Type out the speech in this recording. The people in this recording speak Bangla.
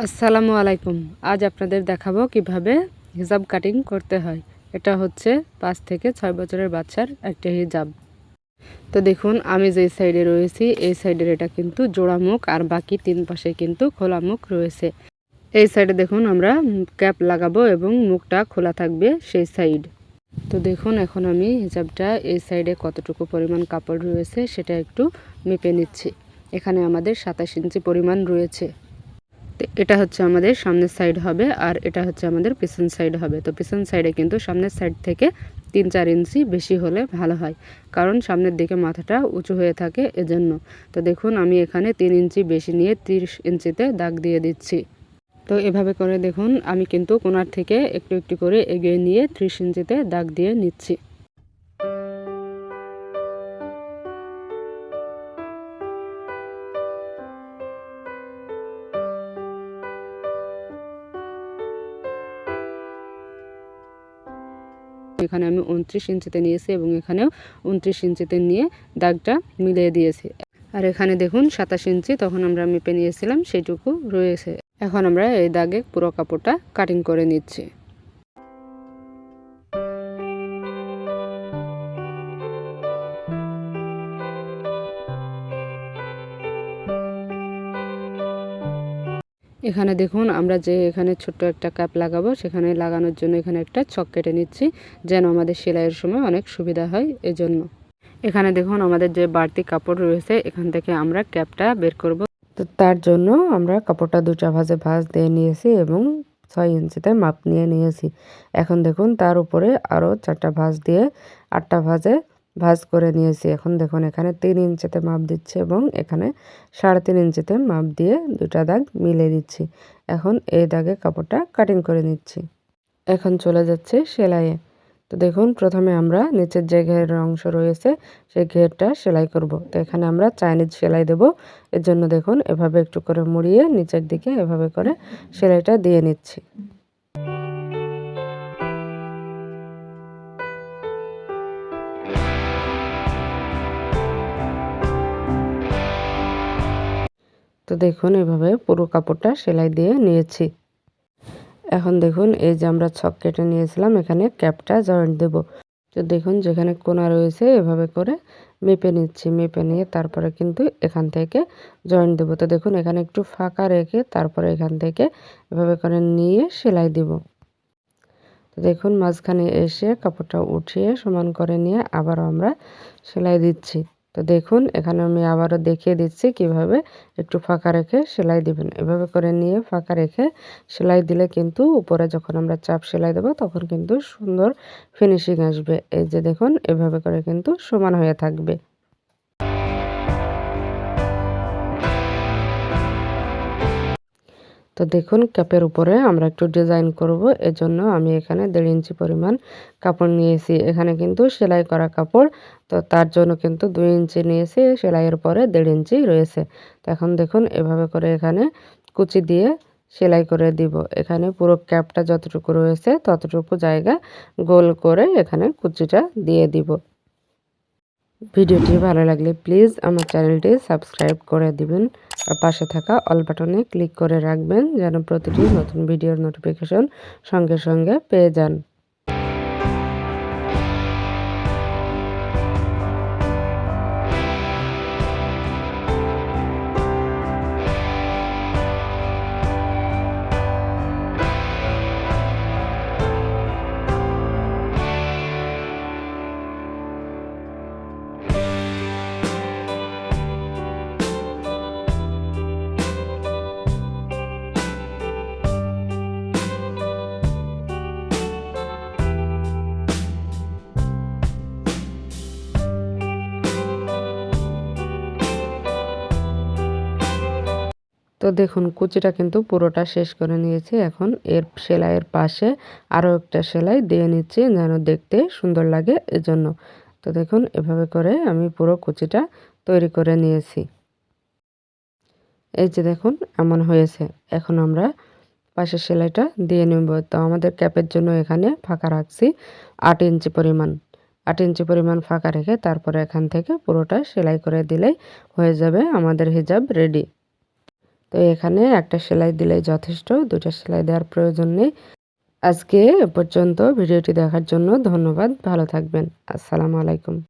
আসসালামু আলাইকুম। আজ আপনাদের দেখাবো কিভাবে হিজাব কাটিং করতে হয়। এটা হচ্ছে 5 থেকে 6 বছরের বাচ্চার একটা হিজাব। তো দেখুন আমি যেই সাইডে রয়েছি এই সাইডের এটা কিন্তু জোড়া মুখ আর বাকি 3 পাশে কিন্তু খোলা মুখ রয়েছে। এই সাইডে দেখুন আমরা ক্যাপ লাগাবো এবং মুখটা খোলা থাকবে সেই সাইড। তো দেখুন এখন আমি হিজাবটা এই সাইডে কতটুকু পরিমাণ কাপড় রয়েছে সেটা একটু মেপে নিচ্ছি। এখানে আমাদের 27 ইঞ্চি পরিমাণ রয়েছে। তো এটা হচ্ছে আমাদের সামনের সাইড হবে আর এটা হচ্ছে আমাদের পিছন সাইড হবে। তো পিছন সাইডে কিন্তু সামনের সাইড থেকে 3-4 ইঞ্চি বেশি হলে ভালো হয়, কারণ সামনের দিকে মাথাটা উঁচু হয়ে থাকে এজন্য। তো দেখুন আমি এখানে 3 ইঞ্চি বেশি নিয়ে 30 ইঞ্চিতে দাগ দিয়ে দিচ্ছি। তো এভাবে করে দেখুন আমি কিন্তু কোণার থেকে একটু একটু করে এগিয়ে নিয়ে 30 ইঞ্চিতে দাগ দিয়ে নিচ্ছি। এখানে আমি 29 ইঞ্চিতে নিয়েছি এবং এখানেও 29 ইঞ্চিতে নিয়ে দাগটা মিলিয়ে দিয়েছি। আর এখানে দেখুন 27 ইঞ্চি তখন আমরা মেপে নিয়েছিলাম সেইটুকু রয়েছে। এখন আমরা এই দাগে পুরো কাপড়টা কাটিং করে নিচ্ছি। এখানে দেখুন আমরা যে এখানে ছোট্ট একটা কাপ লাগাবো সেখানে লাগানোর জন্য এখানে একটা ছক কেটে নিচ্ছি, যেন আমাদের সেলাইয়ের সময় অনেক সুবিধা হয় এজন্য। এখানে দেখুন আমাদের যে বাড়তি কাপড় রয়েছে এখান থেকে আমরা ক্যাপটা বের করব। তো তার জন্য আমরা কাপড়টা 2টা ভাঁজে ভাঁজ দিয়ে নিয়েছি এবং 6 ইঞ্চিতে মাপ নিয়ে নিয়েছি। এখন দেখুন তার উপরে আরও 4টা ভাঁজ দিয়ে 8টা ভাঁজে ভাঁজ করে নিয়েছি। এখন দেখুন এখানে 3 ইঞ্চিতে মাপ দিচ্ছি এবং এখানে 3.5 ইঞ্চিতে মাপ দিয়ে 2টা দাগ মিলিয়ে দিচ্ছি। এখন এই দাগে কাপড়টা কাটিং করে নিচ্ছি। এখন চলে যাচ্ছে সেলাইয়ে। তো দেখুন প্রথমে আমরা নিচের যে ঘেরের অংশ রয়েছে সেই ঘেরটা সেলাই করব। তো এখানে আমরা চাইনিজ সেলাই দেব। এর জন্য দেখুন এভাবে একটু করে মুড়িয়ে নিচের দিকে এভাবে করে সেলাইটা দিয়ে নিচ্ছি। তো দেখুন এভাবে পুরো কাপড়টা সেলাই দিয়ে নিয়েছি। এখন দেখুন এই যে আমরা ছক কেটে নিয়েছিলাম এখানে ক্যাপটা জয়েন্ট দেব। তো দেখুন যেখানে কোণা রয়েছে এভাবে করে মেপে নিচ্ছি। মেপে নিয়ে তারপরে কিন্তু এখান থেকে জয়েন্ট দেব। তো দেখুন এখানে একটু ফাঁকা রেখে তারপরে এখান থেকে এভাবে করে নিয়ে সেলাই দিব। তো দেখুন মাঝখানে এসে কাপড়টা উঠিয়ে সমান করে নিয়ে আবারও আমরা সেলাই দিচ্ছি। তো দেখুন এখানে আমি আবারও দেখিয়ে দিচ্ছি কিভাবে একটু ফাঁকা রেখে সেলাই দিবেন। এভাবে করে নিয়ে ফাঁকা রেখে সেলাই দিলে কিন্তু উপরে যখন আমরা চাপ সেলাই দেবো তখন কিন্তু সুন্দর ফিনিশিং আসবে। এই যে দেখুন এভাবে করে কিন্তু সমান হয়ে থাকবে। তো দেখুন ক্যাপের উপরে আমরা একটু ডিজাইন করব, এজন্য আমি এখানে 1.5 ইঞ্চি পরিমাণ কাপড় নিয়েছি। এখানে কিন্তু সেলাই করা কাপড়, তো তার জন্য কিন্তু 2 ইঞ্চি নিয়েছি, সেলাইয়ের পরে 1.5 ইঞ্চি রয়েছে। তো এখন দেখুন এভাবে করে এখানে কুচি দিয়ে সেলাই করে দিব। এখানে পুরো ক্যাপটা যতটুকু রয়েছে ততটুকু জায়গা গোল করে এখানে কুচিটা দিয়ে দিব। ভিডিওটি ভালো লাগলে প্লিজ আমার চ্যানেলটি সাবস্ক্রাইব করে দিবেন আর পাশে থাকা অল বাটনে ক্লিক করে রাখবেন, যেন প্রতিটি নতুন ভিডিওর নোটিফিকেশন সঙ্গে সঙ্গে পেয়ে যান। তো দেখুন কুচিটা কিন্তু পুরোটা শেষ করে নিয়েছি। এখন এর সেলাইয়ের পাশে আরও একটা সেলাই দিয়ে নিচ্ছি যেন দেখতে সুন্দর লাগে এজন্য। তো দেখুন এভাবে করে আমি পুরো কুচিটা তৈরি করে নিয়েছি। এই যে দেখুন এমন হয়েছে। এখন আমরা পাশের সেলাইটা দিয়ে নেব। তো আমাদের ক্যাপের জন্য এখানে ফাঁকা রাখছি 8 ইঞ্চি পরিমাণ। 8 ইঞ্চি পরিমাণ ফাঁকা রেখে তারপরে এখান থেকে পুরোটা সেলাই করে দিলেই হয়ে যাবে আমাদের হিজাব রেডি। তো এখানে একটা সেলাই দিলেই যথেষ্ট, 2টা সেলাই দেওয়ার প্রয়োজন নেই। আজকে এ পর্যন্ত। ভিডিওটি দেখার জন্য ধন্যবাদ। ভালো থাকবেন। আসসালামু আলাইকুম।